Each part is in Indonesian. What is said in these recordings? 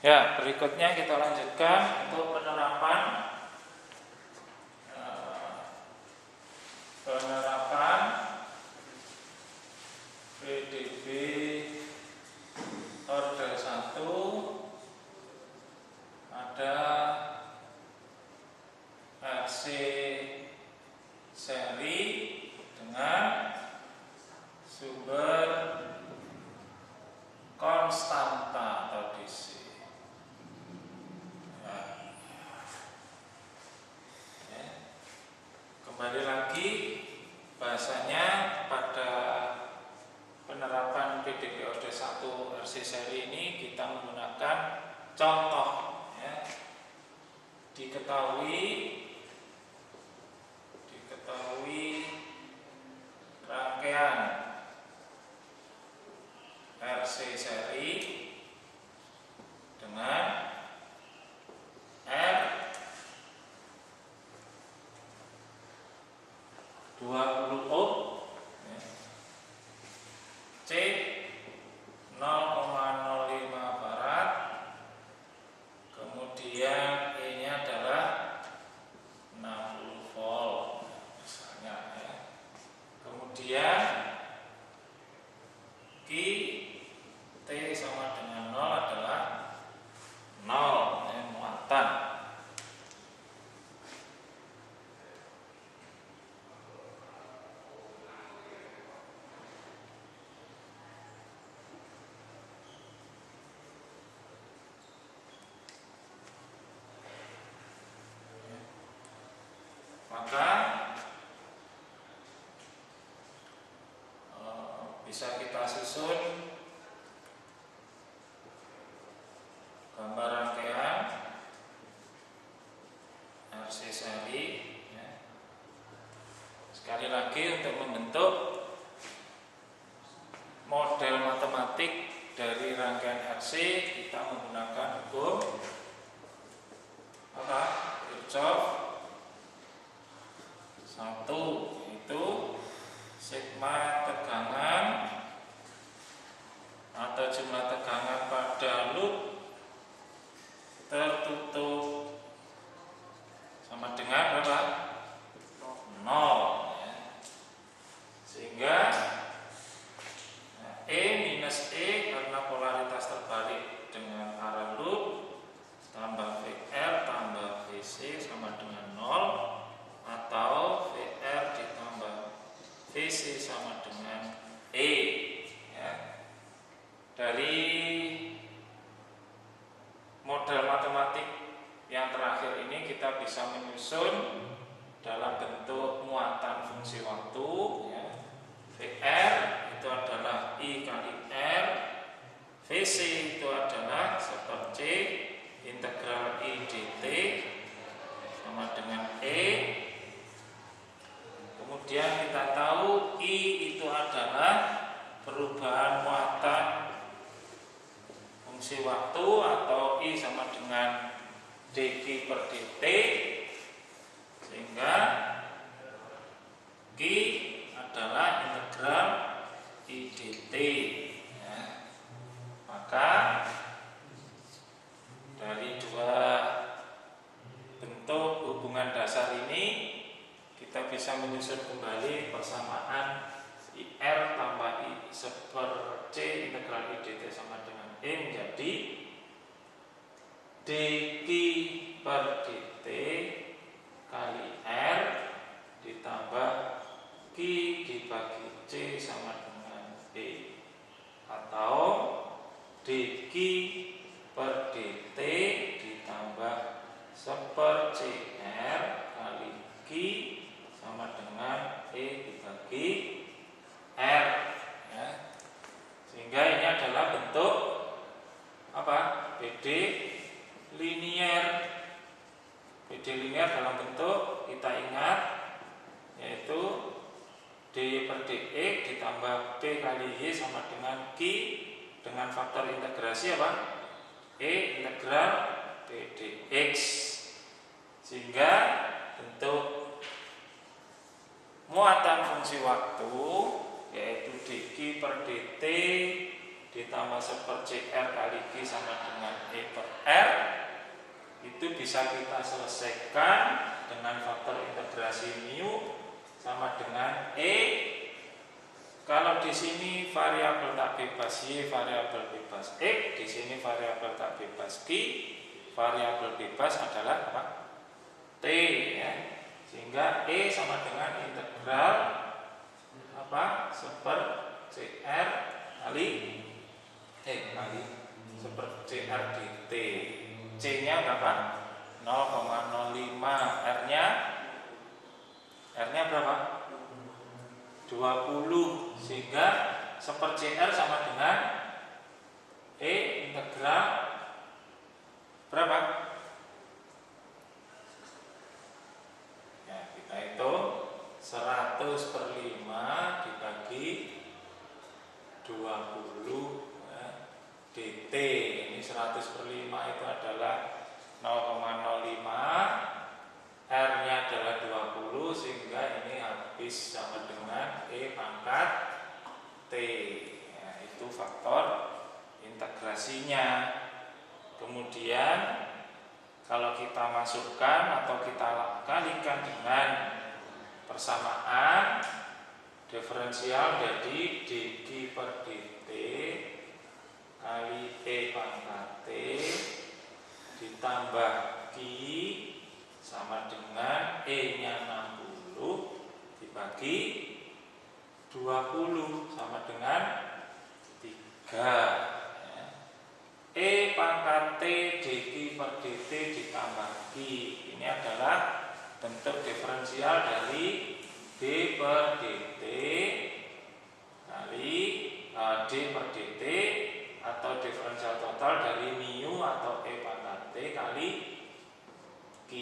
Ya, berikutnya kita lanjutkan untuk penerapan PDB orde 1. Ada RC seri dengan sumber konstanta atau DC. Kembali lagi bahasanya pada penerapan PDB orde 1 RC seri ini kita menggunakan contoh ya. Diketahui rangkaian RC seri dengan R 20 ohm, C 0,05 farad, kemudian E nya adalah 60 volt misalnya ya. Kemudian Q T sama dengan 0 adalah 0 ya, muatan. Maka bisa kita susun gambar rangkaian RC seri ya. Sekali lagi untuk membentuk model matematik dari rangkaian RC kita menggunakan hukum apa? Kirchhoff. Satu itu sigma tegangan atau jumlah tegangan pada loop tertutup sama dengan berapa? 0 ya. Sehingga E minus E karena polaritas terbalik dengan arah loop tambah VR tambah VC sama dengan 0, atau VR ditambah VC sama dengan E ya. Dari model matematik yang terakhir ini kita bisa menyusun dalam bentuk muatan fungsi waktu ya. VR itu adalah I kali R, VC itu adalah seper C integral I dt sama dengan E. Kemudian kita tahu I itu adalah perubahan muatan fungsi waktu atau I sama dengan dq per dt, sehingga Q adalah integral I dt ya. Maka dari dua bentuk hubungan dasar ini kita bisa menyusun kembali persamaan IR tambah I seper C integral I dt sama dengan E menjadi dq per dt kali R ditambah Q dibagi C sama dengan E, atau dq per dt ditambah seper CR kali Q sama dengan E dibagi R ya. Sehingga ini adalah bentuk apa? PD linier. PD linier dalam bentuk kita ingat yaitu D per dx ditambah P kali Y sama dengan Q dengan faktor integrasi apa? E integral P dx. Sehingga bentuk muatan fungsi waktu yaitu dq per dt ditambah seper CR kali Q sama dengan E per R itu bisa kita selesaikan dengan faktor integrasi mu sama dengan E. Kalau di sini variabel tak bebas Y, variabel bebas X, di sini variabel tak bebas Q, variabel bebas adalah apa? T, ya. Sehingga E sama dengan integral apa? Seper CR kali seper CR dt. C-nya berapa? 0,05. R-nya berapa? 20. Sehingga seper CR sama dengan E integral berapa? Ya, kita hitung 100 per 5 dibagi 20 ya, dt. Ini 100 per 5 itu adalah 0,05. R-nya adalah 20, sehingga ini habis sama dengan E pangkat T. Ya, itu faktor integrasinya. Kemudian kalau kita masukkan atau kita kalikan dengan persamaan, diferensial jadi dq per dt kali E pangkat T ditambah Q sama dengan E-nya 60 dibagi 20 sama dengan 3 ya. E pangkat T dq per dt ditambah Q. Ini adalah bentuk diferensial dari D per dt kali D per dt atau diferensial total dari mu atau E pangkat T kali Q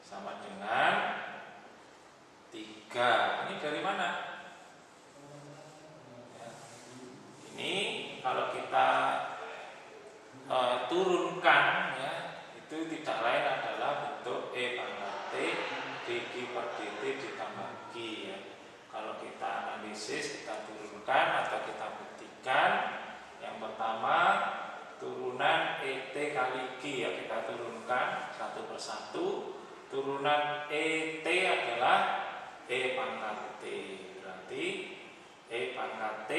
sama dengan 3. Ini dari mana? Ya. Ini kalau kita turunkan ya, itu tidak lain adalah bentuk E pangkat T dq per dt ditambah Q ya. Kalau kita analisis, kita turunkan atau kita buktikan, yang pertama turunan ET kali Q ya, kita turunkan satu persatu. Turunan ET adalah E pangkat T, berarti E pangkat T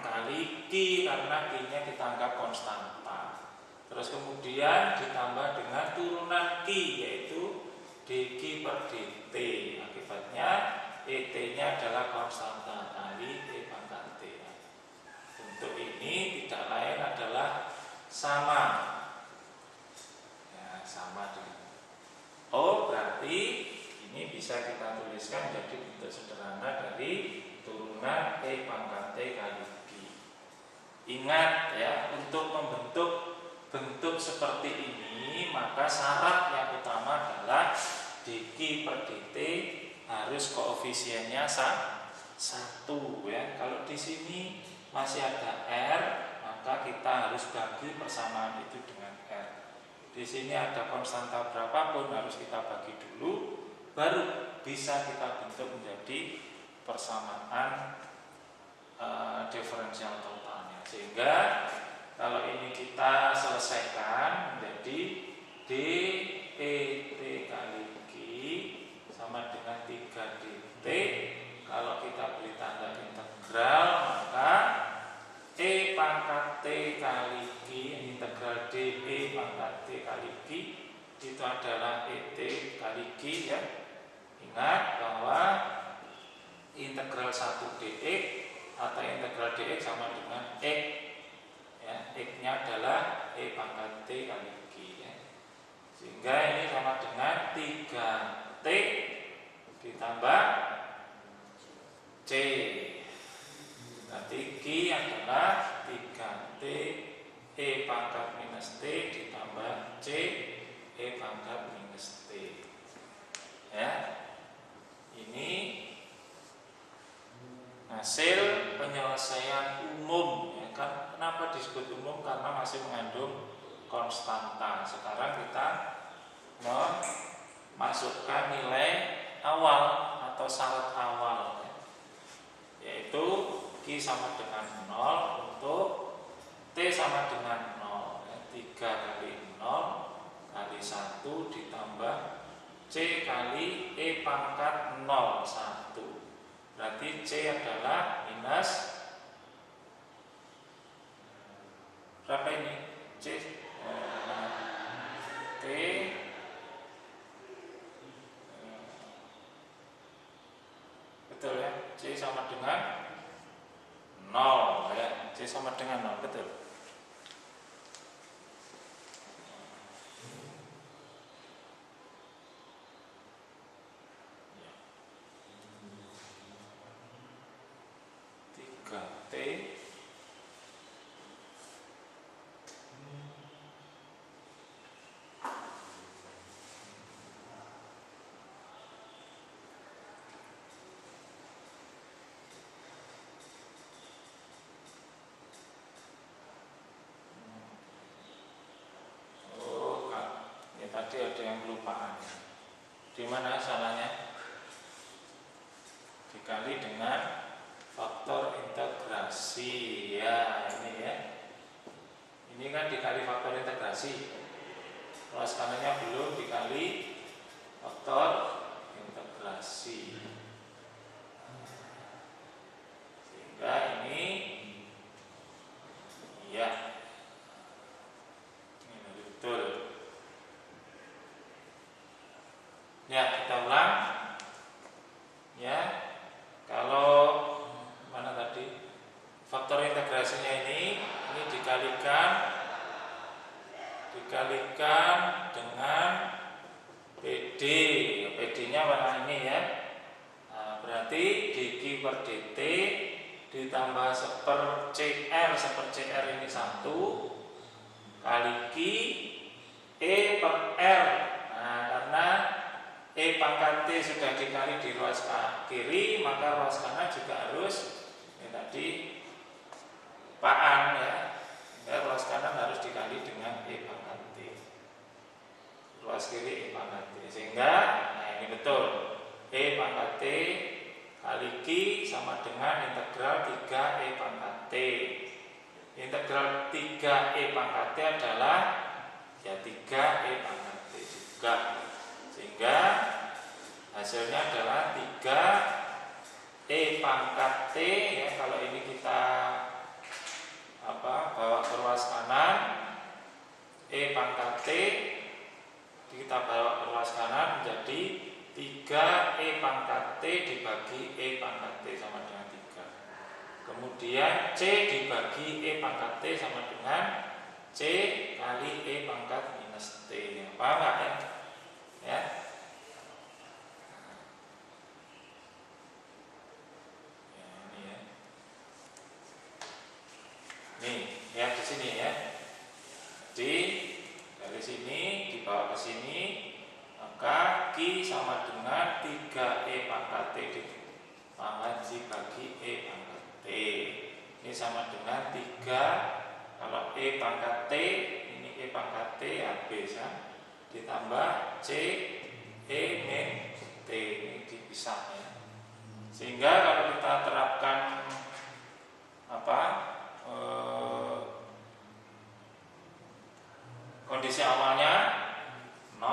kali Q karena Q-nya kita anggap konstanta. Terus kemudian ditambah dengan turunan Q yaitu dq per dt. Akibatnya ET-nya adalah konstanta kali E pangkat T. Bentuk ini tidak lain adalah sama. Ya, sama dengan O, berarti ini bisa kita tuliskan menjadi bentuk sederhana dari turunan E pangkat T kali Q. Ingat ya, untuk membentuk bentuk seperti ini maka syarat yang utama adalah dq per dt harus koefisiennya 1 ya. Kalau di sini masih ada R, maka kita harus bagi persamaan itu dengan R. Di sini ada konstanta berapapun harus kita bagi dulu, baru bisa kita bentuk menjadi persamaan diferensial totalnya. Sehingga kalau ini kita selesaikan menjadi DET kali Q sama dengan 3 dt. Kalau kita beri tanda integral maka E pangkat T kali Q integral DE pangkat T kali Q itu adalah ET kali Q ya. Ingat bahwa integral 1 dx atau integral dx sama dengan X ya, X-nya adalah E pangkat T kali Q ya. Sehingga ini sama dengan 3T ditambah C. Berarti Q adalah 3T E pangkat minus T ditambah C E pangkat minus T ya. Ini hasil penyelesaian umum ya kan. Kenapa disebut umum? Karena masih mengandung konstanta. Sekarang kita memasukkan nilai awal atau syarat awal ya. Yaitu Q sama dengan 0 untuk T sama dengan 3 kali 0 kali 1 ditambah C kali E pangkat 0 1. Berarti C adalah minus berapa ini? C T betul ya, C sama dengan 0 ya, C sama dengan 0 betul. Tadi ada yang kelupaan. Di mana salahnya? Dikali dengan faktor integrasi ya, ini ya. Ini kan dikali faktor integrasi. Ruas kanannya belum dikali faktor integrasi. Sehingga ini ya. Ini betul. Ya, kita ulang. Ya, kalau mana tadi faktor integrasinya ini dikalikan dengan PD. PD-nya warna ini ya. Nah, berarti dq per dt ditambah seper CR ini 1 kali Q E per R. Nah, karena E pangkat T sudah dikali di ruas kiri, maka ruas kanan juga harus tadi paan ya. Ya, ruas kanan harus dikali dengan E pangkat T. Ruas kiri E pangkat T. Sehingga nah ini betul. E pangkat T kali Q sama dengan integral 3 E pangkat T. Integral 3 E pangkat T adalah ya 3 E pangkat T juga. Sehingga hasilnya adalah 3 E pangkat T ya. Kalau ini kita bawa ke ruas kanan, E pangkat T kita bawa ke ruas kanan menjadi 3 E pangkat T dibagi E pangkat T sama dengan 3. Kemudian C dibagi E pangkat T sama dengan C kali E pangkat minus T. Paham nggak ya? Ya. Ini ya. Nih, ya di sini ya. Jadi dari sini dibawa ke sini, maka Q sama dengan 3E pangkat T dibagi E pangkat T. Ini sama dengan 3 kalau E pangkat T, ini E pangkat T habis ya. Ditambah C E min T, ini dipisah ya. Sehingga kalau kita terapkan kondisi awalnya 0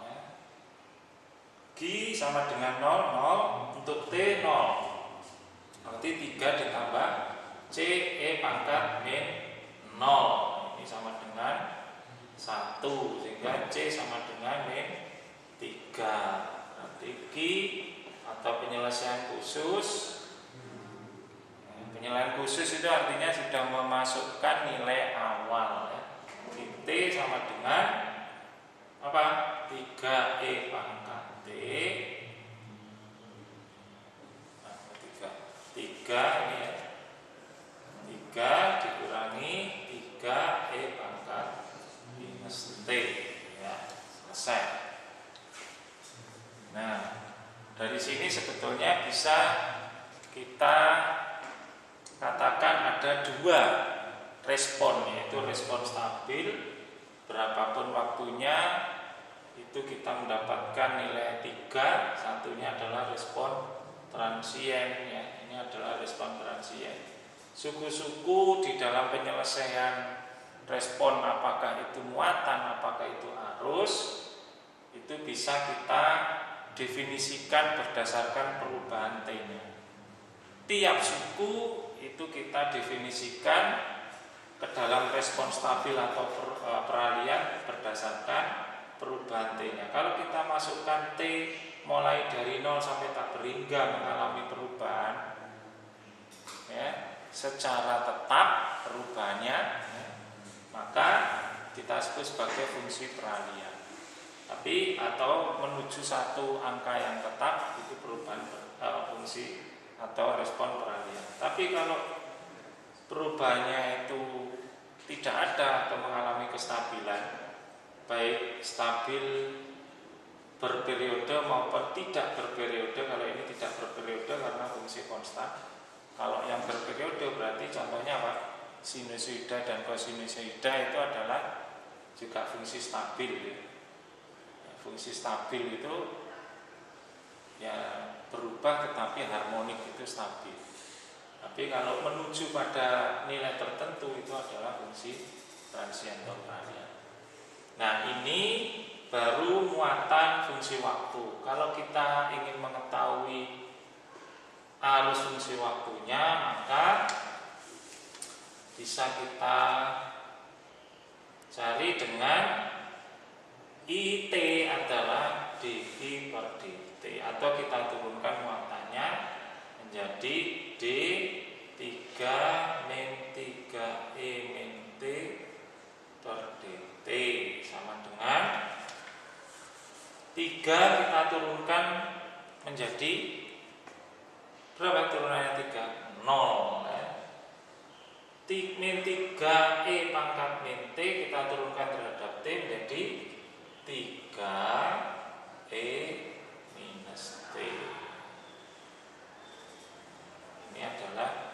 ya. Q sama dengan 0 untuk T 0. Berarti 3 ditambah C E pangkat min 0. Ini sama dengan 1, sehingga C sama dengan min 3. Berarti Q atau penyelesaian khusus. Penyelesaian khusus itu artinya sudah memasukkan nilai awal ya. T sama dengan apa? 3E pangkat T. Nah, 3 ini ya. 3 dikurangi 3E pangkat minus T ya, selesai. Nah, dari sini sebetulnya bisa kita katakan ada 2 respon, yaitu respon stabil berapapun waktunya itu kita mendapatkan nilai 3. Satunya adalah respon transien ya. Ini adalah respon transien. Suku-suku di dalam penyelesaian respon apakah itu muatan, apakah itu arus, itu bisa kita definisikan berdasarkan perubahan T-nya. Tiap suku itu kita definisikan ke dalam respon stabil atau peralihan berdasarkan perubahan T-nya. Kalau kita masukkan T mulai dari 0 sampai tak berhingga mengalami perubahan ya, secara tetap perubahannya ya, maka kita sebut sebagai fungsi peralihan. Tapi atau menuju satu angka yang tetap itu perubahan fungsi atau respon peralihan. Tapi kalau perubahannya itu tidak ada atau mengalami kestabilan, baik stabil berperiode maupun tidak berperiode. Kalau ini tidak berperiode karena fungsi konstan. Kalau yang berperiode berarti contohnya apa? Sinusoida dan kosinusoida itu adalah juga fungsi stabil ya. Fungsi stabil itu ya berubah tetapi harmonik, itu stabil. Tapi kalau menuju pada nilai tertentu itu adalah fungsi transien atau peralihan. Nah, ini baru muatan fungsi waktu. Kalau kita ingin mengetahui arus fungsi waktunya, maka bisa kita cari dengan IT adalah dV per dt, atau kita turunkan muatannya menjadi D3 min 3E min T per dt sama dengan 3 kita turunkan menjadi berapa turunannya 3? 0 ya. Min 3E pangkat min T kita turunkan terhadap T menjadi 3E minus T. Ini adalah